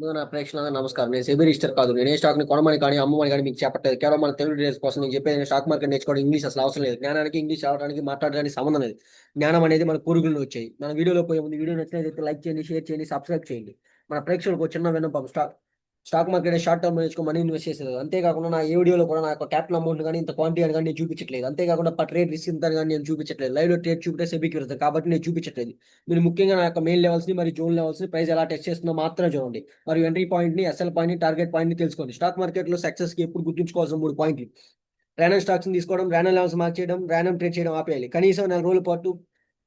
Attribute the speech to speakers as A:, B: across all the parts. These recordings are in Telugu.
A: నా ప్రేక్షకులందరూ నమస్కారం. నేను సెబీ రిజిస్టర్ కాదు. నేను ఏ స్టాక్‌ని కొనమని కానీ, అమ్మమని కానీ మీకు చెప్పట్లేదు. కేవలం మన తెలుగు ట్రేడర్స్ కోసం నేను చెప్పేది స్టాక్ మార్కెట్ నేర్చుకోవడం ఇంగ్లీష్ అసలు అవసరం లేదు. జ్ఞానానికి ఇంగ్లీష్ చదవడానికి, మాట్లాడడానికి సంబంధం లేదు. జ్ఞానం అనేది మన పూర్వీకుల నుంచి వచ్చాయి. మన వీడియోలో పోయే ముందు వీడియో నచ్చినట్లయితే లైక్ చేయండి, షేర్ చేయండి, సబ్స్క్రైబ్ చేయండి. మన ప్రేక్షకులకు ఒక చిన్న విన్నపం. స్టాక్ మార్కెట్ షార్ట్ టర్మ్ నేర్చుకో మనీ ఇన్వెస్ట్ చేసేది. అంతేకాకుండా నా ఏ వీడియోలో కూడా నా యొక్క క్యాపిటల్ అమౌంట్ కానీ ఇంత క్వాంటిటీ అని కానీ నేను చూపించట్లేదు. అంతేకాకుండా ట్రేడ్ రిస్క్ ఇంత కానీ నేను చూపించట్లేదు. లైవ్‌లో ట్రేడ్ చూపితే సెబీకి వెళ్తారు కాబట్టి నేను చూపించట్లేదు. మీరు ముఖ్యంగా నా యొక్క మెయిన్ లెవెల్స్‌ని మరియు జోన్ లెవెల్స్‌ని ప్రైస్ ఎలా టెస్ట్ చేస్తుందో మాత్రమే చూడండి. మరియు ఎంట్రీ పాయింట్‌ని, ఎస్ఎల్ పాయింట్‌ని, టార్గెట్ పాయింట్‌ని తెలుసుకోండి. స్టాక్ మార్కెట్‌లో సక్సెస్‌కి ఎప్పుడు గుర్తుంచుకోవాల్సిన 3 పాయింట్లు. రాండమ్ స్టాక్స్‌ని తీసుకోవడం, రాండమ్ లెవెల్స్ మార్క్ చేయడం, రాండమ్ ట్రేడ్ చేయడం ఆపేయాలి. కనీసం 4 రోజుల పాటు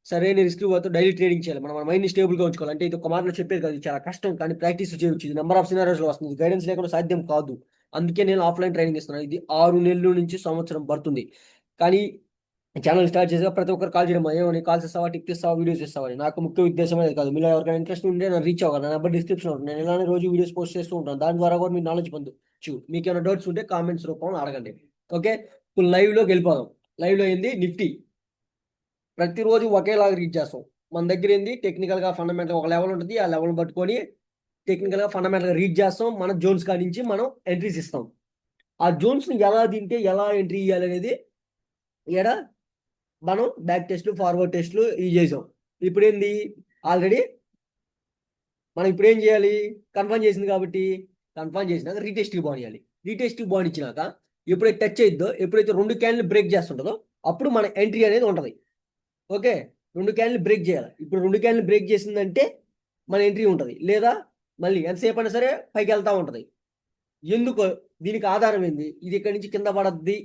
A: సరైన రిస్క్ పోతూ డైలీ ట్రేడింగ్ చేయాలి. మన మైండ్‌ని స్టేబుల్‌గా ఉంచుకోవాలి. అంటే ఇది ఒక మాటలో చెప్పేది కాదు. ఇది చాలా కష్టం కానీ ప్రాక్టీస్ చేయొచ్చు. ఇది నంబర్ ఆఫ్ సినారియోస్‌లో వస్తుంది. గైడెన్స్ లేకుండా సాధ్యం కాదు. అందుకే నేను ఆఫ్‌లైన్ ట్రైనింగ్ ఇస్తున్నాను. ఇది 6 నెలల నుంచి సంవత్సరం పడుతుంది. కానీ ఛానల్ స్టార్ట్ చేసాక ప్రతి ఒక్కరు కాల్ చేయడం ఏమని కాల్స్ ఇస్తావా, టిప్స్ ఇస్తావా, వీడియోస్ ఇస్తావా అని. నాకు ముఖ్య ఉద్దేశం అది కాదు. మీలో ఎవరికైనా ఇంట్రెస్ట్ ఉంటే నన్ను రీచ్ అవ్వాలి. నా నెంబర్ డిస్క్రిప్షన్‌లో ఉంటుంది. నేను ఇలానే రోజు వీడియోస్ పోస్ట్ చేస్తూ ఉంటాను. దాని ద్వారా కూడా మీరు నాలెడ్జ్ పొందొచ్చు. మీకేమైనా డౌట్స్ ఉంటే కామెంట్స్ రూపంలో అడగండి. ఓకే. ఇప్పుడు లైవ్‌లోకి వెళ్ళిపోదాం. లైవ్‌లో ఏంది నిఫ్టీ. ప్రతిరోజు ఒకేలాగా రీడ్ చేస్తాం. మన దగ్గర ఏంది టెక్నికల్‌గా ఫండమెంటల్ ఒక లెవెల్ ఉంటది. ఆ లెవెల్‌ని పట్టుకొని టెక్నికల్‌గా ఫండమెంటల్‌గా రీడ్ చేస్తాం. మనం జోన్స్ కాడ నుంచి మనం ఎంట్రీస్ ఇస్తాం. ఆ జోన్స్‌ని ఎలా తింటే ఎలా ఎంట్రీ ఇయ్యాలనేది ఈడ మనం బ్యాక్ టెస్ట్‌లు, ఫార్వర్డ్ టెస్ట్‌లు ఇవి చేసాం. ఇప్పుడేంది ఆల్రెడీ మనం ఇప్పుడేం చేయాలి? కన్ఫర్మ్ చేసింది కాబట్టి కన్ఫర్మ్ చేసినాక రీటెస్ట్‌కి పోనియాలి. రీటెస్ట్‌కి పోనిచ్చినాక ఎప్పుడైతే టచ్ అయిద్దో, ఎప్పుడైతే 2 క్యాండిల్‌లు బ్రేక్ చేస్తుంటదో అప్పుడు మన ఎంట్రీ అనేది ఉంటది. ఓకే. 2 క్యాండిల్ బ్రేక్ చేయాలి. ఇప్పుడు 2 క్యాండిల్ బ్రేక్ చేసిందంటే మన ఎంట్రీ ఉంటది. లేదా మళ్ళీ ఎంతసేపైనా సరే పైకెళ్తా ఉంటది. ఎందుకో దీనికి ఆధారం ఏంది? ఇది ఇక్కడి నుంచి కింద పడద్ది.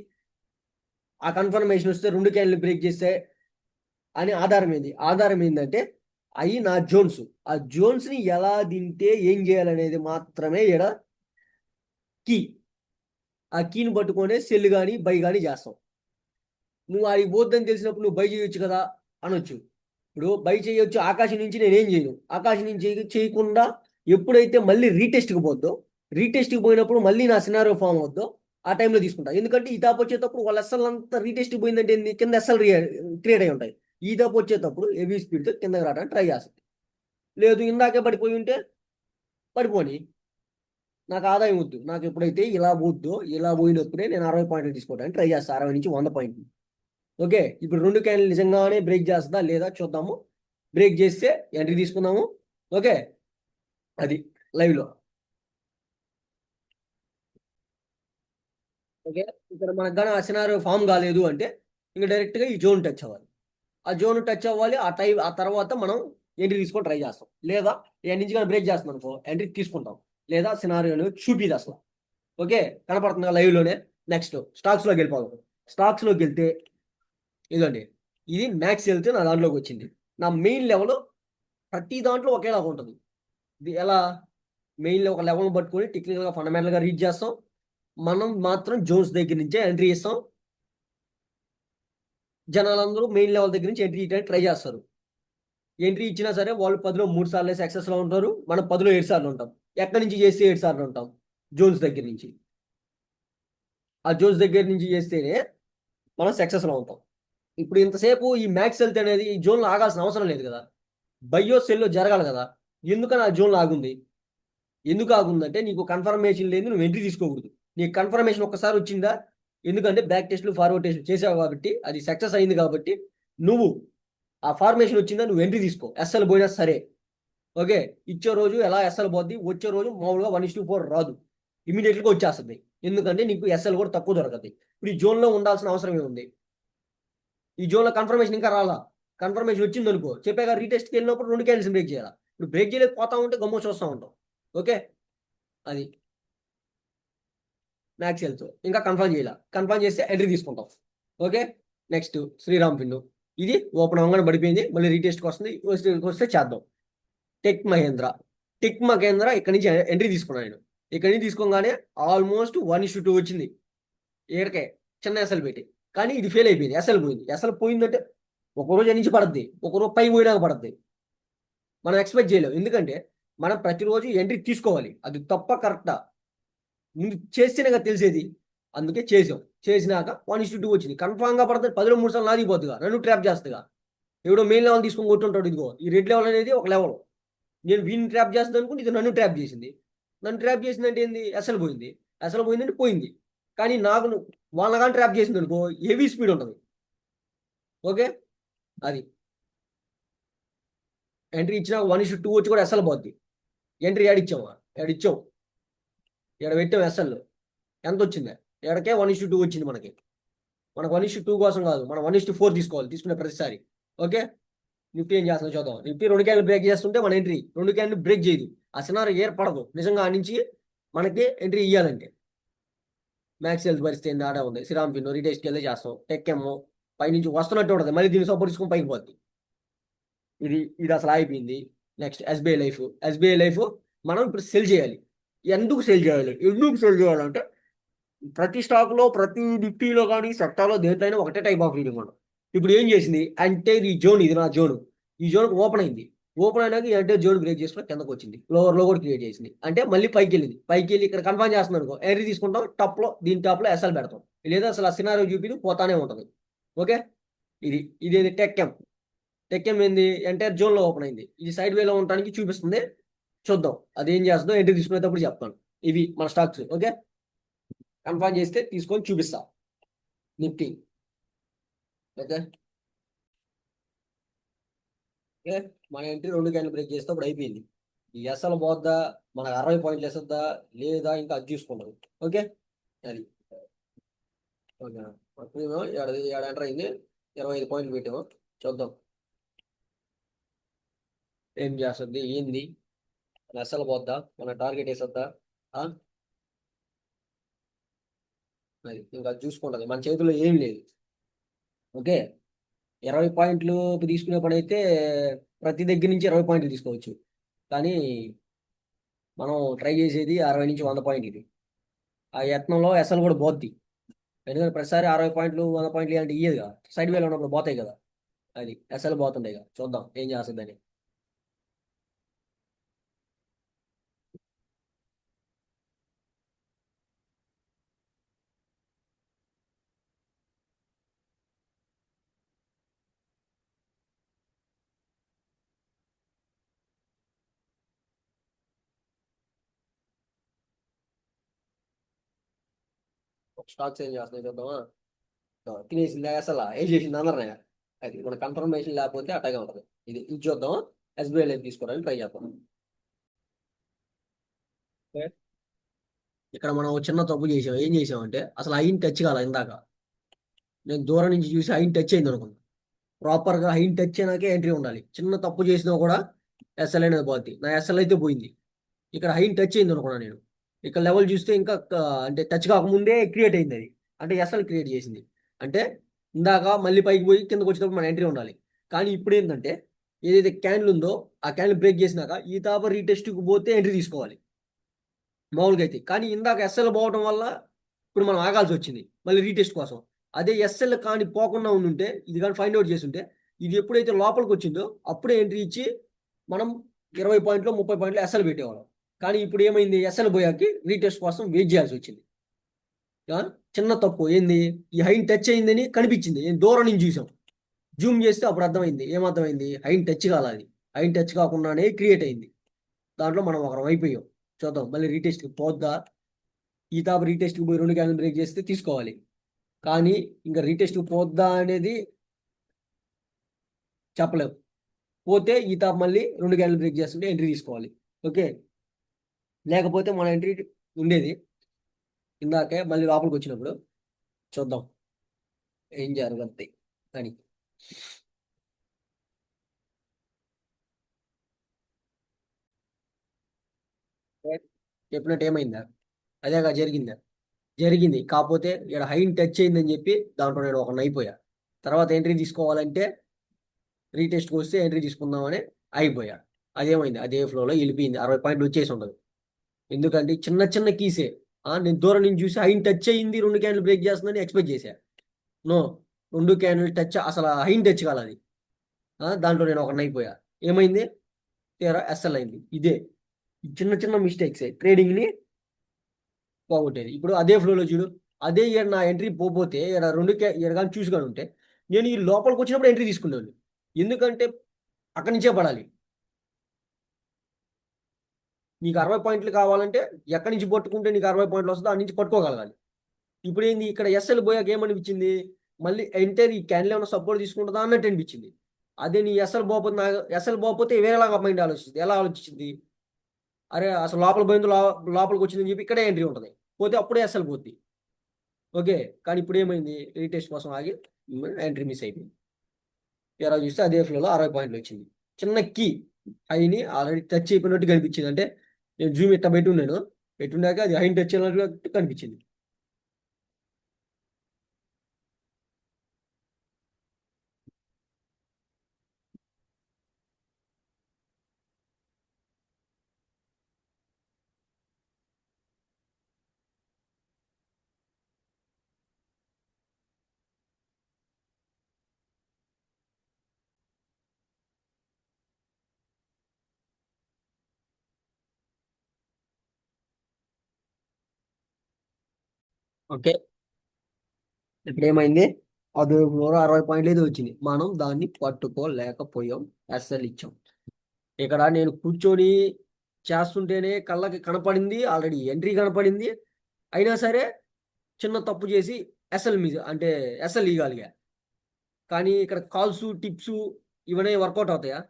A: ఆ కన్ఫర్మేషన్ వస్తే 2 క్యాండిల్ బ్రేక్ చేస్తే అని ఆధారం ఏంది? ఆధారం ఏందంటే అయి నా జోన్స్. ఆ జోన్స్‌ని ఎలా తింటే ఏం చేయాలనేది మాత్రమే ఈడ కీ. ఆ కీని పట్టుకొనే సెల్ గాని, బై గాని చేస్తాం. నువ్వు ఆడికి పోద్దని తెలిసినప్పుడు నువ్వు బై చేయొచ్చు కదా! అనొచ్చు. ఇప్పుడు బై చేయొచ్చు. ఆకాశం నుంచి నేనేం చేయను. ఆకాశం నుంచి చేయకుండా ఎప్పుడైతే మళ్ళీ రీటెస్ట్‌కి పోద్దో, రీటెస్ట్‌కి పోయినప్పుడు మళ్ళీ నా సినారియో ఫార్మ్ అవుద్దో, ఆ టైంలో తీసుకుంటా. ఎందుకంటే ఈ టాప్ వచ్చేటప్పుడు వాళ్ళ ఎస్ఎల్ రీటెస్ట్‌కి పోయిందంటే ఏంది? కింద ఎస్ఎల్ క్రియేట్ అయ్యి ఉంటాయి. ఈ టాప్ వచ్చేటప్పుడు హెవీ స్పీడ్‌తో కిందకి రావడానికి ట్రై చేస్తది. లేదు ఇందాకే పడిపోయి ఉంటే పడిపోని. నాకు ఆదాయం వద్దు. నాకు ఎప్పుడైతే ఇలా పోద్దో, ఇలా పోయినప్పుడే నేను 60 పాయింట్లు తీసుకోవడానికి ట్రై చేస్తా. 60-100 పాయింట్లు. ఓకే. ఇప్పుడు 2 క్యాండిల్ నిజంగానే బ్రేక్ చేస్తదా లేదా చూద్దాము. బ్రేక్ చేస్తే ఎంట్రీ తీసుకుందాము. ఓకే. అది లైవ్‌లో. ఓకే. ఇక్కడ మనకు గాని ఆ సినారియో ఫార్మ్ కాలేదు అంటే ఇంక డైరెక్ట్‌గా ఈ జోన్ టచ్ అవ్వాలి. ఆ జోన్ టచ్ అవ్వాలి. ఆ తర్వాత మనం ఎంట్రీ తీసుకొని ట్రై చేస్తాం. లేదా ఈడ నుంచి గాని బ్రేక్ చేస్తుందనుకో ఎంట్రీ తీసుకుంటాం. లేదా సినారియోని చూపిదసల. ఓకే. కనపడుతుందా లైవ్‌లోనే. నెక్స్ట్ స్టాక్స్‌లోకెళ్ళిపోదాం. స్టాక్స్‌లోకెళ్తే ఇదండి. ఇది మ్యాక్స్ హెల్త్ నా దాంట్లోకొచ్చింది. నా మెయిన్ లెవెల్ ప్రతి దాంట్లో ఒకేలాగా ఉంటది. ఇది ఎలా? మెయిన్‌లో ఒక లెవెల్‌ని పట్టుకొని టెక్నికల్‌గా ఫండమెంటల్‌గా రీడ్ చేస్తాం. మనం మాత్రం జోన్స్ దగ్గర నుంచే ఎంట్రీ ఇస్తాం. జనాలందరూ మెయిన్ లెవెల్ దగ్గర నుంచి ఎంట్రీ ఇయడానికి ట్రై చేస్తారు. ఎంట్రీ ఇచ్చినా సరే వాళ్ళు 10లో 3 సార్లే సక్సెస్‌లో ఉంటారు. మనం 10లో 7 సార్లు ఉంటాం. ఎక్కడి నుంచి చేస్తే 7 సార్లు ఉంటాం. జోన్స్ దగ్గర నుంచి. ఆ జోన్స్ దగ్గర నుంచి చేస్తేనే మనం సక్సెస్‌లో ఉంటాం. ఇప్పుడు ఇంతసేపు ఈ మ్యాక్స్ హెల్త్ అనేది ఈ జోన్‌లో ఆగాల్సిన అవసరం లేదు గదా! బయ్యో, సెల్లో జరగాలి గదా! ఎందుకని ఆ జోన్‌లో ఆగుంది? ఎందుకు ఆగుందంటే నీకు కన్ఫర్మేషన్ లేనిది నువ్వు ఎంట్రీ తీసుకోకూడదు. నీకు కన్ఫర్మేషన్ ఒక్కసారి వచ్చిందా? ఎందుకంటే బ్యాక్ టెస్ట్‌లు, ఫార్వర్డ్ టెస్ట్‌లు చేసావు కాబట్టి అది సక్సెస్ అయింది కాబట్టి నువ్వు ఆ ఫార్మేషన్ వచ్చిందా నువ్వు ఎంట్రీ తీసుకో. ఎస్ఎల్ పోయినా సరే. ఓకే. ఇచ్చే రోజు ఎలా ఎస్ఎల్ పోద్ది. వచ్చే రోజు మామూలుగా 1:4 రాదు. ఇమ్మీడియేట్‌గా వచ్చేస్తది. ఎందుకంటే నీకు ఎస్ఎల్ కూడా తక్కువ దొరకద్ది. ఇప్పుడు ఈ జోన్‌లో ఉండాల్సిన అవసరం ఏముంది? ఈ జోన్‌లో కన్ఫర్మేషన్ ఇంకా రాలా. కన్ఫర్మేషన్ వచ్చిందనుకో చెప్పాగా రీటెస్ట్‌కెళ్ళినప్పుడు 2 క్యాండిల్స్ బ్రేక్ చేయాల. ఇప్పుడు బ్రేక్ చేయలేక పోతా ఉంటే గమ్మున చూస్తా ఉంటాం. ఓకే. అది. Max Health. ఇంకా కన్ఫర్మ్ చేయలా. కన్ఫర్మ్ చేస్తే ఎంట్రీ తీసుకుంటాం. ఓకే. Next Sriram pin. ఇది ఓపెన్ అవ్వంగానే పడిపోయింది. మళ్ళీ రీటెస్ట్‌కొస్తుంది. వస్తే చేద్దాం. టెక్ మహేంద్ర. టెక్ మహేంద్ర ఇక్కడి నుంచి ఎంట్రీ తీసుకున్నా నేను. ఇక్కడి నుంచి తీసుకోగానే ఆల్‌మోస్ట్ 1:2 వచ్చింది. ఈడకే చిన్న ఎస్ఎల్ పెట్టి. కానీ ఇది ఫెయిల్ అయిపోయింది. ఎస్ఎల్ పోయింది. ఎస్ఎల్ పోయిందంటే ఒకరోజు నుంచి పడద్ది. ఒకరోజు పైకి పోయినాక పడద్ది. మనం ఎక్స్‌పెక్ట్ చేయలేం. ఎందుకంటే మనం ప్రతిరోజు ఎంట్రీ తీసుకోవాలి. అది తప్పా? కరెక్టా? ముందు చేస్తేనే కదా తెలిసేది. అందుకే చేసాం. చేసినాక 1:2 వచ్చింది. కన్ఫర్మ్‌గా పడతది. 10లో 3 సార్లు నాది పోద్దిగా. నన్ను ట్రాప్ చేస్తదిగా. ఎవడో మెయిన్ లెవెల్ తీసుకొని కొట్టుంటాడు ఇదిగో. ఈ రెడ్ లెవెల్ అనేది ఒక లెవెల్. నేను వీడిని ట్రాప్ చేస్తదనుకుంటే ఇది నన్ను ట్రాప్ చేసింది. నన్ను ట్రాప్ చేసిందంటే ఏంది? అసలు పోయింది. అసలు పోయిందంటే పోయింది. కానీ నాకు వాళ్ళ కానీ ట్రాప్ చేసింది అనుకో హెవీ స్పీడ్ ఉంటుంది. ఓకే, అది ఎంట్రీ ఇచ్చినా 1:2 వచ్చి కూడా అసలు పోద్ది. ఎంట్రీ ఏడిచ్చాము, ఏడిచ్చావు, ఇక్కడ పెట్టాం ఎస్ఎల్ ఎంత వచ్చింది? ఎక్కడికే 1:2 వచ్చింది మనకి. మనకు 1:2 కోసం కాదు, మనం 1:4 తీసుకోవాలి తీసుకునే ప్రతిసారి. ఓకే, నిఫ్టీ ఏం చేస్తుందో చూద్దాం. నిఫ్టీ 2 క్యాండిల్ బ్రేక్ చేస్తుంటే మన ఎంట్రీ 2 క్యాండిల్ బ్రేక్ చేయదు. ఆ సినారీ ఏర్పడదు నిజంగా. ఆ నుంచి మనకి ఎంట్రీ ఇవ్వాలంటే మ్యాక్స్ సేల్స్ పరిస్థితి ఏంది? ఆడే ఉంది. శ్రీరామ్ పిన్ రీటెస్ట్కి వెళ్ళి చేస్తాం. టెక్ ఎమ్ పైనుంచి వస్తున్నట్టు ఉంటుంది, మళ్ళీ దీన్ని సపోర్ట్ తీసుకొని పైకి పోద్ది. ఇది అసలు అయిపోయింది. Next SBI life. SBI life మనం ఇప్పుడు సెల్ చేయాలి. ఎందుకు సెల్ చేయాలంటే ప్రతి స్టాక్లో, ప్రతి నిఫ్టీలో కానీ సెక్టార్లో దేంట్లో ఒకటే టైప్ ఆఫ్ రీడింగ్ ఉండదు. ఇప్పుడు ఏం చేసింది అంటే ఈ జోన్, ఇది నా జోన్, ఈ జోన్ ఓపెన్ అయింది. ఓపెన్ అయినాక అంటే జోన్ బ్రేక్ చేసుకుని కిందకు వచ్చింది. లో కూడా క్రియేట్ చేసింది అంటే మళ్ళీ పైకి వెళ్ళింది. పైకి వెళ్ళి ఇక్కడ కన్ఫర్మ్ చేస్తుంది అనుకో, ఎంట్రీ తీసుకుంటాం. దీని టాప్లో ఎస్ఎల్ పెడతాం. లేదా అసలు ఆ సినారో చూపి పోతానే ఉంటుంది. ఓకే, ఇది టెక్ఎం ఏంది ఎంటైర్ జోన్లో ఓపెన్ అయింది. ఇది సైడ్ వేలో ఉండడానికి చూపిస్తుంది. చూద్దాం అది ఏం చేస్తుందో ఎంట్రీ తీసుకునేటప్పుడు చెప్తాను. ఇవి మన స్టాక్స్. ఓకే, కన్ఫర్మ్ చేస్తే తీసుకొని చూపిస్తా నిఫ్టీ. ఓకే, ఓకే, మన ఎంట్రీ 2 క్యాండిల్ బ్రేక్ చేస్తే అప్పుడు అయిపోయింది. ఈ ఎస్ఎల్ పోద్దా, మనకు 60 పాయింట్లు వేస్తుందా లేదా ఇంకా అది చూసుకుంటారు. ఓకే, అది ఓకే. ప్రీమియం ఏడు ఎంటర్ అయింది, 25 పాయింట్లు పెట్టాము. చూద్దాం ఏం చేస్తుంది ఏంది. ఎస్ఎల్ పోద్దా, మన టార్గెట్ వేసొద్దా? అది ఇంకా చూసుకుంటుంది, మన చేతిలో ఏం లేదు. ఓకే, 20 పాయింట్లు తీసుకునే పని అయితే ప్రతి దగ్గర నుంచి 20 పాయింట్లు తీసుకోవచ్చు. కానీ మనం ట్రై చేసేది 60 నుంచి 100 పాయింట్లు. ఇది ఆ యత్నంలో ఎస్ఎల్ కూడా పోద్ది. ఎందుకంటే ప్రతిసారి 60 పాయింట్లు 100 పాయింట్లు అంటే ఇయ్యేది కదా, సైడ్ వేలో ఉన్నప్పుడు పోతాయి కదా. అది ఎస్ఎల్ పోతుండే కదా, చూద్దాం ఏం చేస్తుందని. స్టాక్స్ ఏం చేస్తున్నాయి చూద్దామా. తినేసిందా అసలు ఏం చేసింది అందరినీ? అది మన కన్ఫర్మేషన్ లేకపోతే అట్టగా ఉంటుంది. ఇది చూద్దాం. ఎస్బీఐ లైఫ్ తీసుకోవడానికి ట్రై చేద్దాం. ఇక్కడ మనం ఒక చిన్న తప్పు చేసాం. ఏం చేసామంటే అసలు హైన్ టచ్ కాల ఇందాక. నేను దూరం నుంచి చూసి హైన్ టచ్ అయింది అనుకున్నాను. ప్రాపర్గా హైన్ టచ్ అయినాకే ఎంట్రీ ఉండాలి. చిన్న తప్పు చేసినా కూడా ఎస్ఎల్ అనేది పోద్ది. నా ఎస్ఎల్ అయితే పోయింది. ఇక్కడ హైన్ టచ్ అయింది అనుకున్నాను నేను. ఇక్కడ లెవెల్ చూస్తే ఇంకా అంటే టచ్ కాకముందే క్రియేట్ అయింది అది. అంటే ఎస్ఎల్ క్రియేట్ చేసింది. అంటే ఇందాక మళ్ళీ పైకి పోయి కిందకు వచ్చేటప్పుడు మన ఎంట్రీ ఉండాలి. కానీ ఇప్పుడు ఏంటంటే ఏదైతే క్యాండిల్ ఉందో ఆ క్యాండిల్ బ్రేక్ చేసినాక ఈ తాప రీటెస్ట్కి పోతే ఎంట్రీ తీసుకోవాలి మామూలుగా అయితే. కానీ ఇందాక ఎస్ఎల్ పోవడం వల్ల ఇప్పుడు మనం ఆగాల్సి వచ్చింది మళ్ళీ రీటెస్ట్ కోసం. అదే ఎస్ఎల్ కానీ పోకుండా ఉండుంటే, ఇది కానీ ఫైండ్ అవుట్ చేసి ఉంటే, ఇది ఎప్పుడైతే లోపలికి వచ్చిందో అప్పుడే ఎంట్రీ ఇచ్చి మనం 20 పాయింట్లు 30 పాయింట్లు ఎస్ఎల్ పెట్టేవాళ్ళం. కానీ ఇప్పుడు ఏమైంది, ఎస్ఎల్ పోయాకి రీటెస్ట్ కోసం వెయిట్ చేయాల్సి వచ్చింది. చిన్న తప్పు ఏంది, ఈ హైన్ టచ్ అయిందని కనిపించింది, దూరం నుంచి చూసాం. జూమ్ చేస్తే అప్పుడు అర్థమైంది. ఏమర్థమైంది, హైన్ టచ్ కాలేదు. హైన్ టచ్ కాకుండానే క్రియేట్ అయింది. దాంట్లో మనం ఒకరం అయిపోయాం. చూద్దాం మళ్ళీ రీటెస్ట్కి పోద్దా. ఈ తాప రీటెస్ట్కి పోయి 2 క్యాండిల్ బ్రేక్ చేస్తే తీసుకోవాలి. కానీ ఇంకా రీటెస్ట్కి పోద్దా అనేది చెప్పలేము. పోతే ఈ తాప మళ్ళీ 2 క్యాండిల్ బ్రేక్ చేస్తుంటే ఎంట్రీ తీసుకోవాలి. ఓకే, లేకపోతే మన ఎంట్రీ ఉండేది ఇందాకే మళ్ళీ లోపలికి వచ్చినప్పుడు. చూద్దాం ఏం జరుగుద్ది అని. చెప్పినట్టు ఏమైందా? అదేగా జరిగిందా? జరిగింది. కాకపోతే ఇక్కడ హైన్ టచ్ అయిందని చెప్పి దాంట్లో నేను ఒక అయిపోయా. తర్వాత ఎంట్రీ తీసుకోవాలంటే రీటెస్ట్కి వస్తే ఎంట్రీ తీసుకుందామని అయిపోయా. అదేమైంది, అదే ఫ్లోలో వెళ్ళిపోయింది. 60 పాయింట్లు వచ్చేసి ఉండదు. ఎందుకంటే చిన్న చిన్న కీసే. నేను దూరం నుంచి చూసి హైన్ టచ్ అయ్యింది 2 క్యాండిల్ బ్రేక్ చేస్తుందని ఎక్స్పెక్ట్ చేశా. నో, 2 క్యాండిల్ టచ్ అసలు హైన్ టచ్ కాలేదు. దాంట్లో నేను ఒకరిని అయిపోయా. ఏమైంది, తీరా ఎస్ఎల్ అయింది. ఇదే చిన్న చిన్న మిస్టేక్స్ ట్రేడింగ్ని పోగొట్టేది. ఇప్పుడు అదే ఫ్లోలో చూడు, అదే నా ఎంట్రీ పోతే ఇక్కడ కానీ చూసుకొని ఉంటే నేను ఈ లోపలికి వచ్చినప్పుడు ఎంట్రీ తీసుకున్నాను. ఎందుకంటే అక్కడి నుంచే పడాలి. నీకు 60 పాయింట్లు కావాలంటే ఎక్కడి నుంచి పట్టుకుంటే నీకు 60 పాయింట్లు వస్తుందో అక్కడి నుంచి పట్టుకోగలగాలి. ఇప్పుడు ఏంది ఇక్కడ ఎస్ఎల్ పోయాక ఏమనిపించింది, మళ్ళీ ఎంటైర్ ఈ క్యాన్లు ఏమైనా సపోర్ట్ తీసుకుంటుందా అన్నట్టు అనిపించింది. అదే నీ ఎస్ఎల్ పోకపోతే వేరేలాగా మైండ్ ఆలోచిస్తుంది. ఎలా ఆలోచించింది, అరే అసలు లోపల పోయింది, లోపలికి వచ్చిందని చెప్పి ఇక్కడే ఎంట్రీ ఉంటుంది, పోతే అప్పుడే ఎస్ఎల్ పోద్ది. ఓకే, కానీ ఇప్పుడు ఏమైంది, రీటెస్ట్ కోసం ఆగి ఎంట్రీ మిస్ అయిపోయింది. తీరా చూస్తే అదే ఫ్లోలో 60 పాయింట్లు వచ్చింది. చిన్న కీ హైని ఆల్రెడీ టచ్ అయిపోయినట్టు కనిపించింది. అంటే నేను జూమ్ ఇట్లా పెట్టున్నాక అది హైని టచ్ అయినట్టు కనిపించింది. ఓకే, ఇప్పుడు ఏమైంది, అది 160 పాయింట్లు ఏదో వచ్చింది, మనం దాన్ని పట్టుకోలేకపోయాం, ఎస్ఎల్ ఇచ్చాం. ఇక్కడ నేను కూర్చొని చేస్తుంటేనే కళ్ళకి కనపడింది, ఆల్రెడీ ఎంట్రీ కనపడింది, అయినా సరే చిన్న తప్పు చేసి ఎస్ఎల్ మీద అంటే ఎస్ఎల్ ఇవ్వగలిగా. కానీ ఇక్కడ కాల్స్ టిప్స్ ఇవన్నీ వర్కౌట్ అవుతాయా?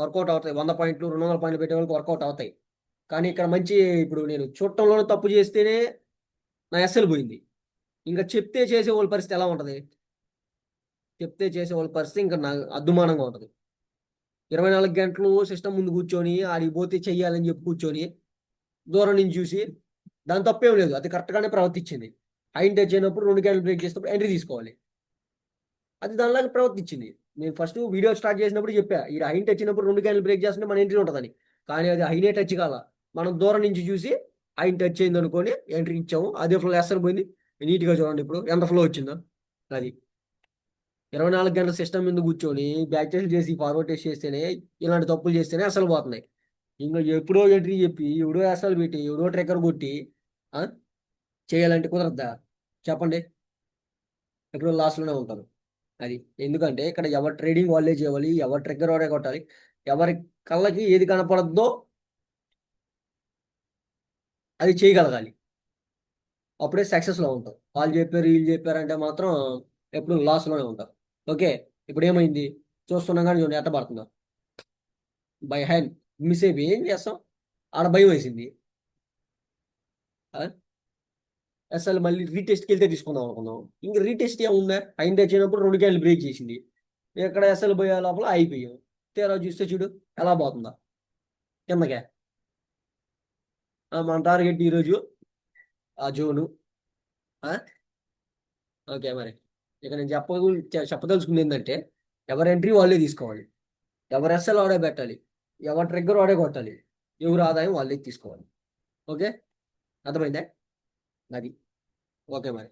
A: వర్కౌట్ అవుతాయి. 100 పాయింట్లు 200 పాయింట్లు పెట్టే వాళ్ళకి వర్కౌట్ అవుతాయి. కానీ ఇక్కడ మంచి, ఇప్పుడు నేను చూడటంలోనే తప్పు చేస్తేనే నా ఎస్ఎల్ పోయింది. ఇంకా చెప్తే చేసే వాళ్ళ పరిస్థితి ఎలా ఉంటుంది? చెప్తే చేసే వాళ్ళ పరిస్థితి ఇంకా నా అద్దుమానంగా ఉంటుంది. 24 గంటలు సిస్టమ్ ముందు కూర్చొని ఆడికి పోతే చెయ్యాలని చెప్పి కూర్చొని దూరం నుంచి చూసి దాని తప్పేం లేదు, అది కరెక్ట్గానే ప్రవర్తించింది. హైన్ టచ్ అయినప్పుడు 2 క్యాండిల్ బ్రేక్ చేసినప్పుడు ఎంట్రీ తీసుకోవాలి, అది దానిలాగా ప్రవర్తించింది. నేను ఫస్ట్ వీడియో స్టార్ట్ చేసినప్పుడు చెప్పా, ఈ హైన్ టచ్ అయినప్పుడు 2 క్యాండిల్ బ్రేక్ చేస్తుంటే మన ఎంట్రీ ఉంటుందని. కానీ అది హైనే టచ్ కాల, మనం దూరం నుంచి చూసి హైన్ టచ్ అయింది అనుకొని ఎంట్రీ ఇచ్చాము. అదే ఫ్లో ఎస్ఎల్ పోయింది. నీట్గా చూడండి ఇప్పుడు ఎంత ఫ్లో వచ్చిందో. అది 24 గంటల సిస్టమ్ మీద కూర్చొని బ్యాక్ టెస్ట్ చేసి ఫార్వర్డ్ టెస్ట్ చేస్తేనే ఇలాంటి తప్పులు చేస్తేనే అసలు పోతున్నాయి. ఇంకా ఎప్పుడో ఎంట్రీ చెప్పి ఎవడో అసలు పెట్టి ఎవడో ట్రెక్కర్ కొట్టి ఆ, చేయాలంటే కుదరద్దా? చెప్పండి, ఎప్పుడో లాస్ట్లోనే ఉంటారు. అది ఎందుకంటే ఇక్కడ ఎవరి ట్రేడింగ్ వాళ్ళే చేయాలి, ఎవరి ట్రిగ్గర్ వాడే కొట్టాలి, ఎవరి కళ్ళకి ఏది కనపడద్దో అది చేయగలగాలి, అప్పుడే సక్సెస్లో ఉంటాం. వాళ్ళు చెప్పారు వీళ్ళు చెప్పారు అంటే మాత్రం ఎప్పుడు లాస్లోనే ఉంటాం. ఓకే, ఇప్పుడు ఏమైంది చూస్తున్నాం కానీ చూడండి ఎట్ట పడుతుందో, బై హ్యాండ్ మిస్ అయిపోయి ఏం చేస్తాం, ఆడ భయం వేసింది. అసలు మళ్ళీ రీటెస్ట్కి వెళ్తే తీసుకుందాం అనుకున్నాం, ఇంకా రీటెస్ట్ ఏముందా, అయింది వచ్చినప్పుడు 2 క్యాన్లు బ్రేక్ చేసింది, ఎక్కడ అసలు పోయే లోపల అయిపోయాం. తీరా చూస్తే చూడు ఎలా పోతుందా కిందకే. మన టార్గెట్ ఈరోజు ఆ జోను. ఆ? ఓకే మరి, ఇక నేను చెప్పదలుచుకుంది ఏంటంటే ఎవరి ఎంట్రీ వాళ్ళే తీసుకోవాలి, ఎవరు ఎస్ఎల్ వాడే పెట్టాలి, ఎవరి ట్రిగ్గర్ వాడే కొట్టాలి, ఎవరు ఆదాయం వాళ్ళే తీసుకోవాలి. ఓకే, అర్థమైందా? అది ఓకే మరి.